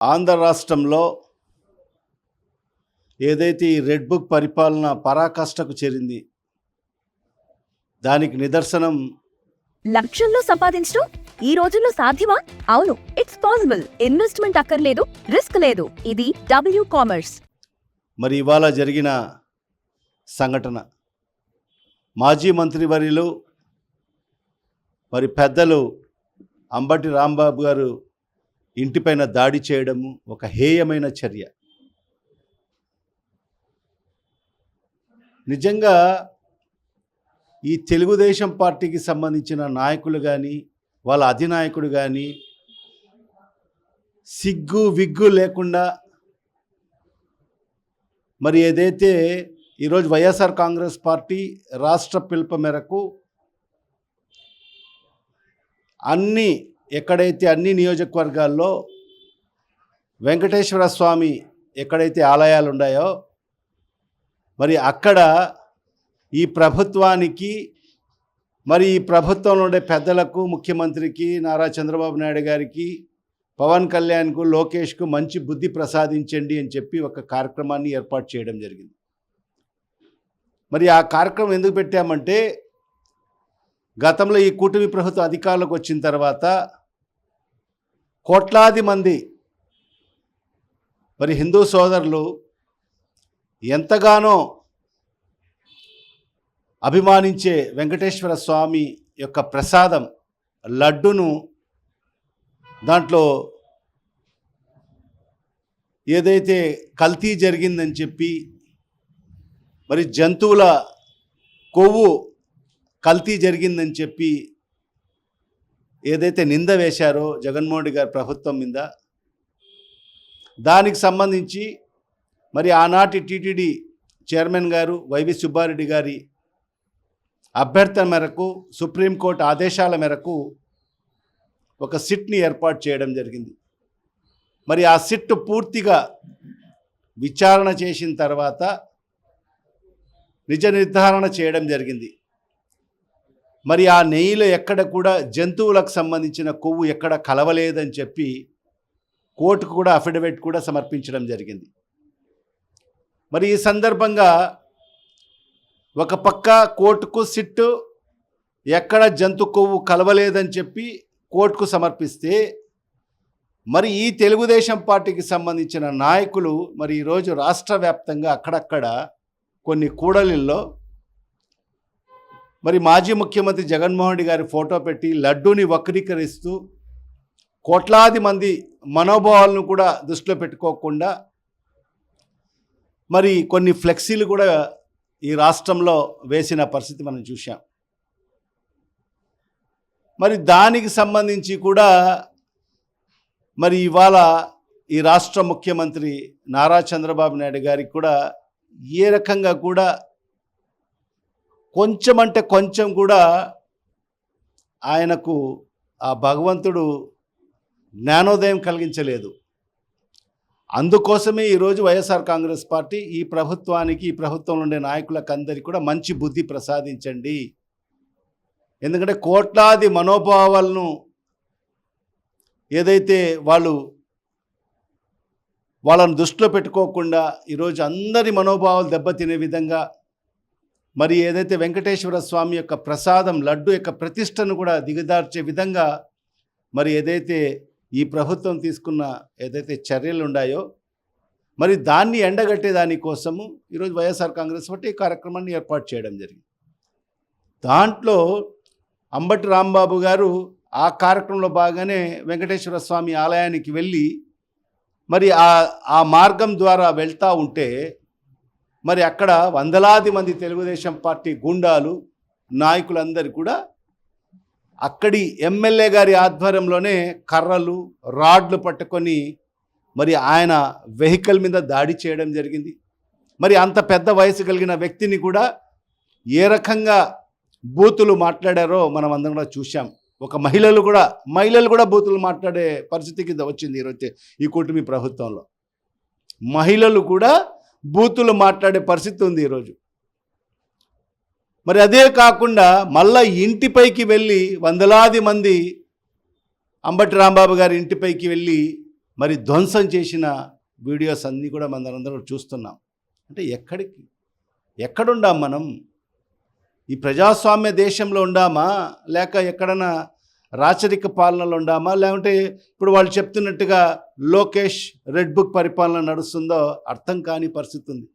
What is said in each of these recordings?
ఆంధ్ర రాష్ట్రంలో ఏదైతే ఈ రెడ్ బుక్ పరిపాలన పరాకాష్ఠకు చేరింది, దానికి నిదర్శనం లక్షల్లో సంపాదించడం ఈ రోజుల్లో సాధ్యమా? అవును, ఇట్స్ పాసిబుల్. ఇన్వెస్ట్మెంట్ అక్కర్లేదు, రిస్క్ లేదు. ఇది డబ్ల్యూ కామర్స్. మరి ఇవాళ జరిగిన సంఘటన, మాజీ మంత్రివర్యులు మరి పెద్దలు అంబటి రాంబాబు గారు ఇంటిపైన దాడి చేయడము ఒక హేయమైన చర్య. నిజంగా ఈ తెలుగుదేశం పార్టీకి సంబంధించిన నాయకులు కానీ వాళ్ళ అధినాయకుడు కానీ సిగ్గు విగ్గు లేకుండా మరి ఏదైతే ఈరోజు వైఎస్ఆర్ కాంగ్రెస్ పార్టీ రాష్ట్ర పిలుపు మేరకు ఎక్కడైతే అన్ని నియోజకవర్గాల్లో వెంకటేశ్వర స్వామి ఎక్కడైతే ఆలయాలు ఉన్నాయో మరి అక్కడ ఈ ప్రభుత్వానికి మరి ఈ ప్రభుత్వంలో ఉండే పెద్దలకు, ముఖ్యమంత్రికి నారా చంద్రబాబు నాయుడు గారికి, పవన్ కళ్యాణ్కు, లోకేష్కు మంచి బుద్ధి ప్రసాదించండి అని చెప్పి ఒక కార్యక్రమాన్ని ఏర్పాటు చేయడం జరిగింది. మరి ఆ కార్యక్రమం ఎందుకు పెట్టామంటే, గతంలో ఈ కూటమి ప్రభుత్వం అధికారంలోకి వచ్చిన తర్వాత కోట్లాది మంది మరి హిందూ సోదరులు ఎంతగానో అభిమానించే వెంకటేశ్వర స్వామి యొక్క ప్రసాదం లడ్డును దాంట్లో ఏదైతే కల్తీ జరిగిందని చెప్పి, మరి జంతువుల కొవ్వు కల్తీ జరిగిందని చెప్పి ఏదైతే నింద వేశారో జగన్మోహన్ రెడ్డి గారి ప్రభుత్వం మీద, దానికి సంబంధించి మరి ఆనాటి టీటీడీ చైర్మన్ గారు వైవి సుబ్బారెడ్డి గారి అభ్యర్థన మేరకు, సుప్రీంకోర్టు ఆదేశాల మేరకు ఒక సిట్ని ఏర్పాటు చేయడం జరిగింది. మరి ఆ సిట్ పూర్తిగా విచారణ చేసిన తర్వాత నిజ నిర్ధారణ చేయడం జరిగింది. మరి ఆ నెయ్యిలో ఎక్కడ కూడా జంతువులకు సంబంధించిన కొవ్వు ఎక్కడ కలవలేదని చెప్పి కోర్టుకు కూడా అఫిడవిట్ కూడా సమర్పించడం జరిగింది. మరి ఈ సందర్భంగా ఒక పక్క కోర్టుకు సిట్టు ఎక్కడ జంతు కొవ్వు కలవలేదని చెప్పి కోర్టుకు సమర్పిస్తే, మరి ఈ తెలుగుదేశం పార్టీకి సంబంధించిన నాయకులు మరి ఈరోజు రాష్ట్ర వ్యాప్తంగా అక్కడక్కడ కొన్ని కూడలిల్లో మరి మాజీ ముఖ్యమంత్రి జగన్మోహన్ రెడ్డి గారి ఫోటో పెట్టి లడ్డూని వక్రీకరిస్తూ కోట్లాది మంది మనోభావాలను కూడా దృష్టిలో పెట్టుకోకుండా మరి కొన్ని ఫ్లెక్సీలు కూడా ఈ రాష్ట్రంలో వేసిన పరిస్థితి మనం చూసాం. మరి దానికి సంబంధించి కూడా మరి ఇవాళ ఈ రాష్ట్ర ముఖ్యమంత్రి నారా చంద్రబాబు నాయుడు గారికి కూడా ఏ రకంగా కూడా కొంచెం అంటే కొంచెం కూడా ఆయనకు ఆ భగవంతుడు జ్ఞానోదయం కలిగించలేదు. అందుకోసమే ఈరోజు వైఎస్ఆర్ కాంగ్రెస్ పార్టీ ఈ ప్రభుత్వానికి, ఈ ప్రభుత్వంలో ఉండే నాయకులకు అందరికీ కూడా మంచి బుద్ధి ప్రసాదించండి. ఎందుకంటే కోట్లాది మనోభావాలను ఏదైతే వాళ్ళను దృష్టిలో పెట్టుకోకుండా ఈరోజు అందరి మనోభావాలు దెబ్బతినే విధంగా మరి ఏదైతే వెంకటేశ్వర స్వామి యొక్క ప్రసాదం లడ్డు యొక్క ప్రతిష్టను కూడా దిగదార్చే విధంగా మరి ఏదైతే ఈ ప్రభుత్వం తీసుకున్న ఏదైతే చర్యలు ఉన్నాయో మరి దాన్ని ఎండగట్టే దానికోసము ఈరోజు వైఎస్ఆర్ కాంగ్రెస్ పార్టీ ఈ కార్యక్రమాన్ని ఏర్పాటు చేయడం జరిగింది. దాంట్లో అంబటి రాంబాబు గారు ఆ కార్యక్రమంలో భాగంగానే వెంకటేశ్వర స్వామి ఆలయానికి వెళ్ళి మరి ఆ మార్గం ద్వారా వెళ్తూ ఉంటే మరి అక్కడ వందలాది మంది తెలుగుదేశం పార్టీ గుండాలు, నాయకులందరూ కూడా అక్కడి ఎమ్మెల్యే గారి ఆధ్వర్యంలోనే కర్రలు, రాడ్లు పట్టుకొని మరి ఆయన వెహికల్ మీద దాడి చేయడం జరిగింది. మరి అంత పెద్ద వయసు కలిగిన వ్యక్తిని కూడా ఏ రకంగా బూతులు మాట్లాడారో మనం అందరం కూడా చూసాం. ఒక మహిళలు కూడా బూతులు మాట్లాడే పరిస్థితికి వచ్చింది ఈరోజు ఈ కూటమి ప్రభుత్వంలో. మహిళలు కూడా బూతులు మాట్లాడే పరిస్థితి ఉంది ఈరోజు. మరి అదే కాకుండా మళ్ళా ఇంటిపైకి వెళ్ళి వందలాది మంది అంబటి రాంబాబు గారి ఇంటిపైకి వెళ్ళి మరి ధ్వంసం చేసిన వీడియోస్ అన్నీ కూడా మనందరం చూస్తున్నాం. అంటే ఎక్కడుండాం మనం? ఈ ప్రజాస్వామ్య దేశంలో ఉండామా, లేక ఎక్కడన్నా రాచరిక పాలనలో ఉండామా, లేకుంటే ఇప్పుడు వాళ్ళు చెప్తున్నట్టుగా లోకేష్ రెడ్ బుక్ పరిపాలన నడుస్తుందో అర్థం కాని పరిస్థితి ఉంది.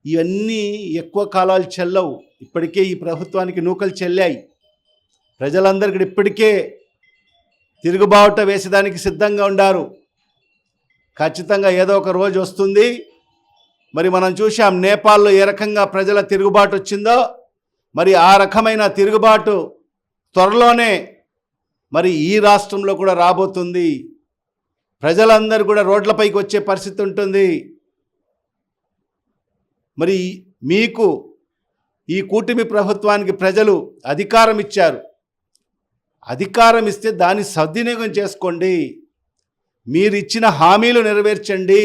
ఇవన్నీ ఎక్కువ కాలాలు చెల్లవు. ఇప్పటికే ఈ ప్రభుత్వానికి నూకలు చెల్లాయి. ప్రజలందరికీ ఇప్పటికే తిరుగుబావుట వేసేదానికి సిద్ధంగా ఉండారు. ఖచ్చితంగా ఏదో ఒక రోజు వస్తుంది. మరి మనం చూసాం నేపాల్లో ఏ రకంగా ప్రజల తిరుగుబాటు వచ్చిందో, మరి ఆ రకమైన తిరుగుబాటు త్వరలోనే మరి ఈ రాష్ట్రంలో కూడా రాబోతుంది. ప్రజలందరూ కూడా రోడ్లపైకి వచ్చే పరిస్థితి ఉంటుంది. మరి మీకు ఈ కూటమి ప్రభుత్వానికి ప్రజలు అధికారం ఇచ్చారు. అధికారం ఇస్తే దాన్ని సద్వినియోగం చేసుకోండి. మీరు ఇచ్చిన హామీలు నెరవేర్చండి.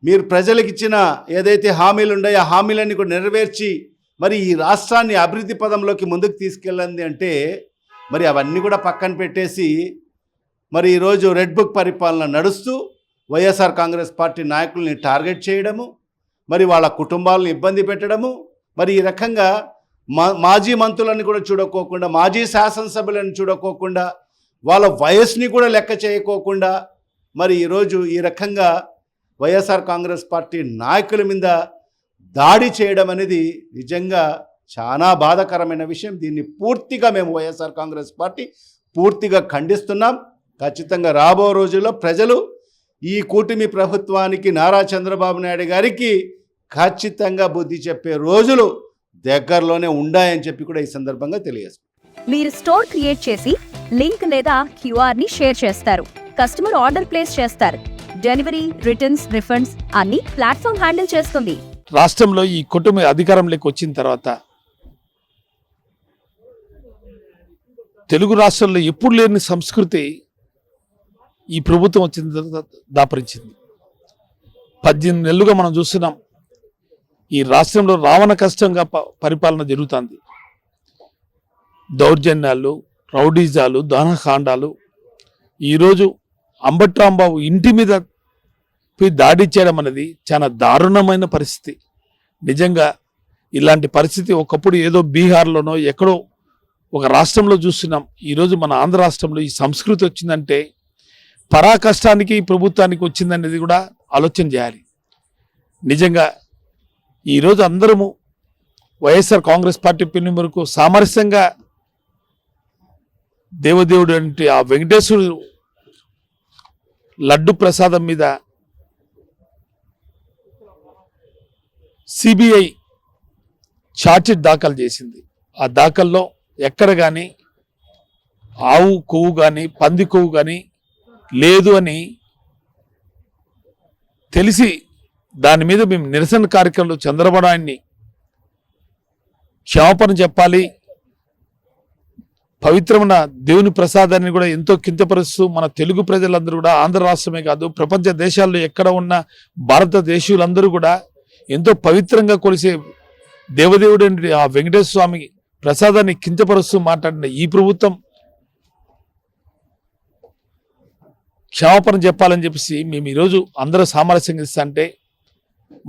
మీరు ప్రజలకు ఇచ్చిన ఏదైతే హామీలు ఉన్నాయో ఆ హామీలన్నీ కూడా నెరవేర్చి మరి ఈ రాష్ట్రాన్ని అభివృద్ధి పదంలోకి ముందుకు తీసుకెళ్ళండి అంటే మరి అవన్నీ కూడా పక్కన పెట్టేసి మరి ఈరోజు రెడ్ బుక్ పరిపాలన నడుస్తూ వైఎస్ఆర్ కాంగ్రెస్ పార్టీ నాయకుల్ని టార్గెట్ చేయడము, మరి వాళ్ళ కుటుంబాలను ఇబ్బంది పెట్టడము, మరి ఈ రకంగా మాజీ మంత్రులను కూడా చూడకోకుండా, మాజీ శాసనసభ్యులను చూడకోకుండా, వాళ్ళ వయస్సుని కూడా లెక్క చేయకోకుండా మరి ఈరోజు ఈ రకంగా వైఎస్ఆర్ కాంగ్రెస్ పార్టీ నాయకుల మీద దాడి చేయడం అనేది నిజంగా చాలా బాధాకరమైన విషయం. దీన్ని పూర్తిగా మేము వైఎస్ఆర్ కాంగ్రెస్ పార్టీ పూర్తిగా ఖండిస్తున్నాం. ఖచ్చితంగా రాబో రోజుల్లో ప్రజలు ఈ కూటమి ప్రభుత్వానికి, నారా చంద్రబాబు నాయుడు గారికి ఖచ్చితంగా బుద్ధి చెప్పే రోజులు దగ్గరలోనే ఉన్నాయని చెప్పి కూడా ఈ సందర్భంగా తెలియజేస్తాం. మీరు స్టోర్ క్రియేట్ చేసి లింక్ లేదా క్యూఆర్ ని షేర్ చేస్తారు. కస్టమర్ ఆర్డర్ ప్లేస్ చేస్తారు. డెలివరీ, రిటర్న్స్, రిఫండ్స్ అన్ని ప్లాట్ఫామ్ హ్యాండిల్ చేస్తుంది. రాష్ట్రంలో ఈ కుటుంబ అధికారంలోకి వచ్చిన తర్వాత తెలుగు రాష్ట్రాల్లో ఎప్పుడు లేని సంస్కృతి ఈ ప్రభుత్వం వచ్చిన తర్వాత దాపరించింది. 18 నెలలుగా మనం చూస్తున్నాం ఈ రాష్ట్రంలో రావణ కష్టంగా పరిపాలన జరుగుతుంది. దౌర్జన్యాలు, రౌడీజాలు, దహనకాండాలు. ఈరోజు అంబటి రాంబాబు ఇంటి మీద దాడి చేయడం అనేది చాలా దారుణమైన పరిస్థితి. నిజంగా ఇలాంటి పరిస్థితి ఒకప్పుడు ఏదో బీహార్లోనో ఎక్కడో ఒక రాష్ట్రంలో చూస్తున్నాం. ఈరోజు మన ఆంధ్ర రాష్ట్రంలో ఈ సంస్కృతి వచ్చిందంటే పరాకష్టానికి ఈ ప్రభుత్వానికి వచ్చిందనేది కూడా ఆలోచన చేయాలి. నిజంగా ఈరోజు అందరము వైఎస్ఆర్ కాంగ్రెస్ పార్టీ పిలుపు మేరకు సామరస్యంగా దేవదేవుడు అంటే ఆ వెంకటేశ్వరుడు లడ్డు ప్రసాదం మీద సిబిఐ ఛార్జ్షీట్ దాఖలు చేసింది. ఆ దాఖల్లో ఎక్కడ కానీ ఆవు కొవ్వు కానీ పంది కొవ్వు కానీ లేదు అని తెలిసి దాని మీద మేము నిరసన కార్యక్రమంలో చంద్రబాబు నాయుడిని క్షమాపణ చెప్పాలి, పవిత్రమైన దేవుని ప్రసాదాన్ని కూడా ఎంతో కించపరుస్తూ మన తెలుగు ప్రజలందరూ కూడా ఆంధ్ర రాష్ట్రమే కాదు ప్రపంచ దేశాల్లో ఎక్కడ ఉన్న భారతదేశీయులందరూ కూడా ఎంతో పవిత్రంగా కొలిసే దేవదేవుడు ఆ వెంకటేశ్వర స్వామి ప్రసాదాన్ని కించపరుస్తూ మాట్లాడిన ఈ ప్రభుత్వం క్షమాపణ చెప్పాలని చెప్పేసి మేము ఈరోజు అందరూ సామరస్యంగా ఇస్తా అంటే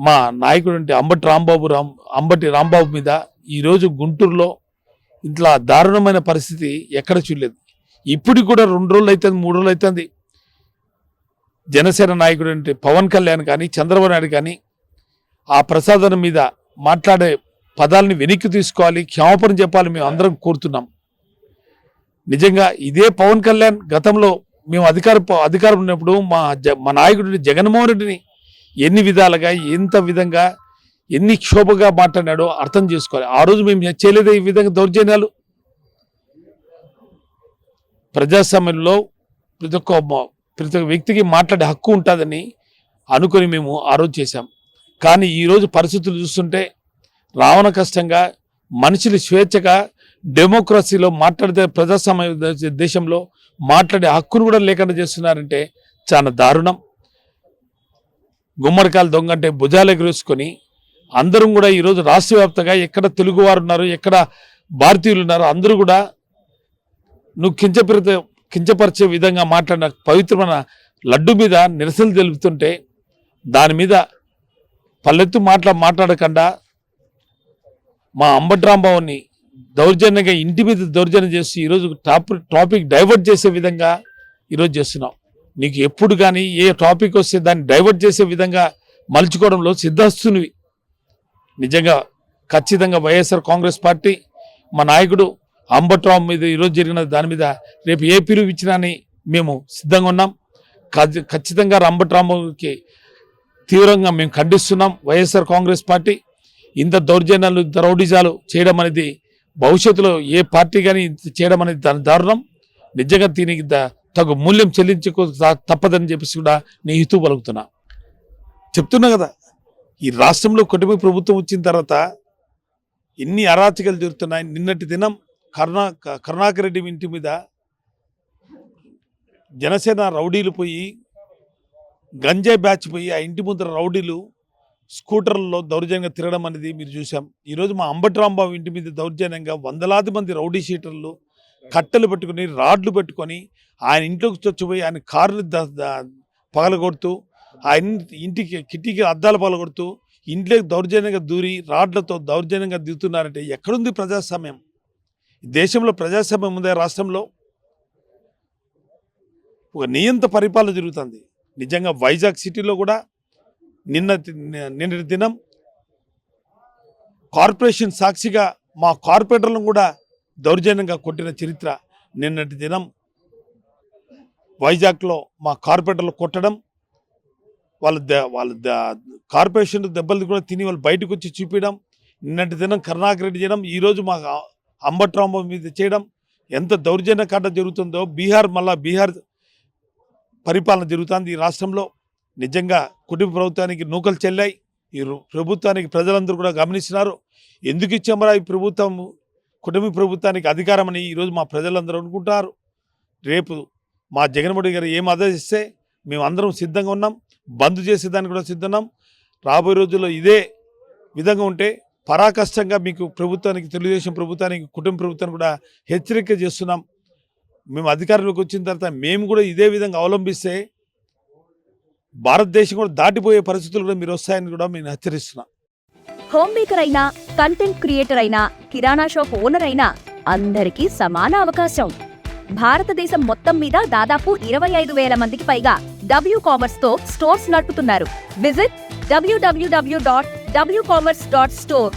మా నాయకుడు అంటే అంబటి రాంబాబు మీద ఈరోజు గుంటూరులో ఇట్లా దారుణమైన పరిస్థితి ఎక్కడ చూడలేదు. ఇప్పటికి కూడా 2 రోజులు అవుతుంది, 3 రోజులు అవుతుంది. జనసేన నాయకుడు అంటే పవన్ కళ్యాణ్ కానీ చంద్రబాబు నాయుడు కానీ ఆ ప్రసాదం మీద మాట్లాడే పదాలని వెనక్కి తీసుకోవాలి, క్షమాపణ చెప్పాలి మేము అందరం కోరుతున్నాం. నిజంగా ఇదే పవన్ కళ్యాణ్ గతంలో మేము అధికారం ఉన్నప్పుడు మా నాయకుడిని జగన్మోహన్ రెడ్డిని ఎన్ని విధాలుగా ఎంత విధంగా ఎన్ని క్షోభగా మాట్లాడాడో అర్థం చేసుకోవాలి. ఆ రోజు మేము చేయలేదే ఈ విధంగా దౌర్జన్యాలు. ప్రజాస్వామ్యంలో ప్రతి ఒక్క వ్యక్తికి మాట్లాడే హక్కు ఉంటుందని అనుకొని మేము ఆ రోజు చేశాం. కానీ ఈరోజు పరిస్థితులు చూస్తుంటే రావణ కష్టంగా మనుషులు స్వేచ్ఛగా డెమోక్రసీలో మాట్లాడితే ప్రజాస్వామ్య దేశంలో మాట్లాడే హక్కును కూడా లేకుండా చేస్తున్నారంటే చాలా దారుణం. గుమ్మడికాయలు దొంగ అంటే భుజాలు ఎగురేసుకొని అందరం కూడా ఈరోజు రాష్ట్ర వ్యాప్తంగా ఎక్కడ తెలుగువారు ఉన్నారు, ఎక్కడ భారతీయులు ఉన్నారు, అందరూ కూడా నువ్వు కించపరిచే విధంగా మాట్లాడిన పవిత్రమైన లడ్డు మీద నిరసనలు తెలుపుతుంటే దాని మీద పల్లెత్తు మాట్లాడకుండా మా అంబటి రాంబాబుని దౌర్జన్యంగా ఇంటి మీద దౌర్జన్యం చేసి ఈరోజు టాపిక్ డైవర్ట్ చేసే విధంగా ఈరోజు చేస్తున్నాం. నీకు ఎప్పుడు కానీ ఏ టాపిక్ వస్తే దాన్ని డైవర్ట్ చేసే విధంగా మలుచుకోవడంలో సిద్ధస్తునివి. నిజంగా ఖచ్చితంగా వైఎస్ఆర్ కాంగ్రెస్ పార్టీ మా నాయకుడు అంబటి రాంబాబు మీద ఈరోజు జరిగిన దాని మీద రేపు ఏ పిలుపు ఇచ్చినా అని మేము సిద్ధంగా ఉన్నాం. ఖచ్చితంగా అంబటి రాంబాబుకి తీవ్రంగా మేము ఖండిస్తున్నాం. వైఎస్ఆర్ కాంగ్రెస్ పార్టీ ఇంత దౌర్జన్యాలు రౌడిజాలు చేయడం అనేది భవిష్యత్తులో ఏ పార్టీ కానీ చేయడం అనేది దాని దారుణం. నిజంగా దీనికి తగు మూల్యం చెల్లించుకో తప్పదని చెప్పేసి కూడా నేను హితూ పలుకుతున్నా. చెప్తున్నా కదా, ఈ రాష్ట్రంలో కుటుంబ ప్రభుత్వం వచ్చిన తర్వాత ఎన్ని అరాచకాలు జరుగుతున్నాయి. నిన్నటి దినం కరుణాకర్ రెడ్డి ఇంటి మీద జనసేన రౌడీలు పోయి గంజాయి బ్యాచ్ పోయి ఆ ఇంటి ముందర రౌడీలు స్కూటర్లలో దౌర్జన్యంగా తిరగడం అనేది మీరు చూసాం. ఈరోజు మా అంబటి రాంబాబు ఇంటి మీద దౌర్జన్యంగా వందలాది మంది రౌడీ షీటర్లు కట్టెలు పెట్టుకొని రాడ్లు పెట్టుకొని ఆయన ఇంట్లోకి చొచ్చిపోయి ఆయన కారుని పగలగొడుతూ ఆయన ఇంటికి కిటికీ అద్దాలు పగలగొడుతూ ఇంట్లోకి దౌర్జన్యంగా దూరి రాడ్లతో దౌర్జన్యంగా దిగుతున్నారంటే ఎక్కడుంది ప్రజాస్వామ్యం? దేశంలో ప్రజాస్వామ్యం ఉందే? రాష్ట్రంలో ఒక నియంత పరిపాలన జరుగుతుంది. నిజంగా వైజాగ్ సిటీలో కూడా నిన్నటి దినం కార్పొరేషన్ సాక్షిగా మా కార్పొరేటర్లను కూడా దౌర్జన్యంగా కొట్టిన చరిత్ర. నిన్నటి దినం వైజాగ్లో మా కార్పొరేటర్లు కొట్టడం, వాళ్ళ కార్పొరేషన్ దెబ్బలు కూడా తిని వాళ్ళు బయటకు వచ్చి చూపించడం, నిన్నటి దినం కరుణాకర్ రెడ్డి చేయడం, ఈరోజు మా అంబటి రాంబాబు మీద చేయడం ఎంత దౌర్జన్య కాట జరుగుతుందో. బీహార్ పరిపాలన జరుగుతుంది ఈ రాష్ట్రంలో. నిజంగా కుటుంబ ప్రభుత్వానికి నూకలు చెల్లాయి. ఈ ప్రభుత్వానికి ప్రజలందరూ కూడా గమనిస్తున్నారు. ఎందుకు ఇచ్చామరా ఈ ప్రభుత్వం కుటుంబ ప్రభుత్వానికి అధికారం అని ఈరోజు మా ప్రజలందరూ అనుకుంటారు. రేపు మా జగన్మోహన్ గారు ఏం ఆదేశిస్తే మేము అందరం సిద్ధంగా ఉన్నాం. బంద్ చేసేదానికి కూడా సిద్ధం. రాబోయే రోజుల్లో ఇదే విధంగా ఉంటే పరాకష్టంగా మీకు ప్రభుత్వానికి, తెలుగుదేశం ప్రభుత్వానికి, కుటుంబ ప్రభుత్వానికి కూడా హెచ్చరిక చేస్తున్నాం. మేము అధికారంలోకి వచ్చిన తర్వాత మేము కూడా ఇదే విధంగా అవలంబిస్తే భారతదేశం కూడా దాటిపోయే పరిస్థితులు కూడా మీరు వస్తాయని కూడా నేను హెచ్చరిస్తున్నాను. హోమ్ మేకర్ అయినా, కంటెంట్ క్రియేటర్ అయినా, కిరాణా షాప్ ఓనర్ అయినా అందరికీ సమాన అవకాశం. భారతదేశం మొత్తం మీద దాదాపు 25,000 మందికి పైగా WCommerce తో స్టోర్స్ నడుపుతున్నారు. Visit www.wcommerce.store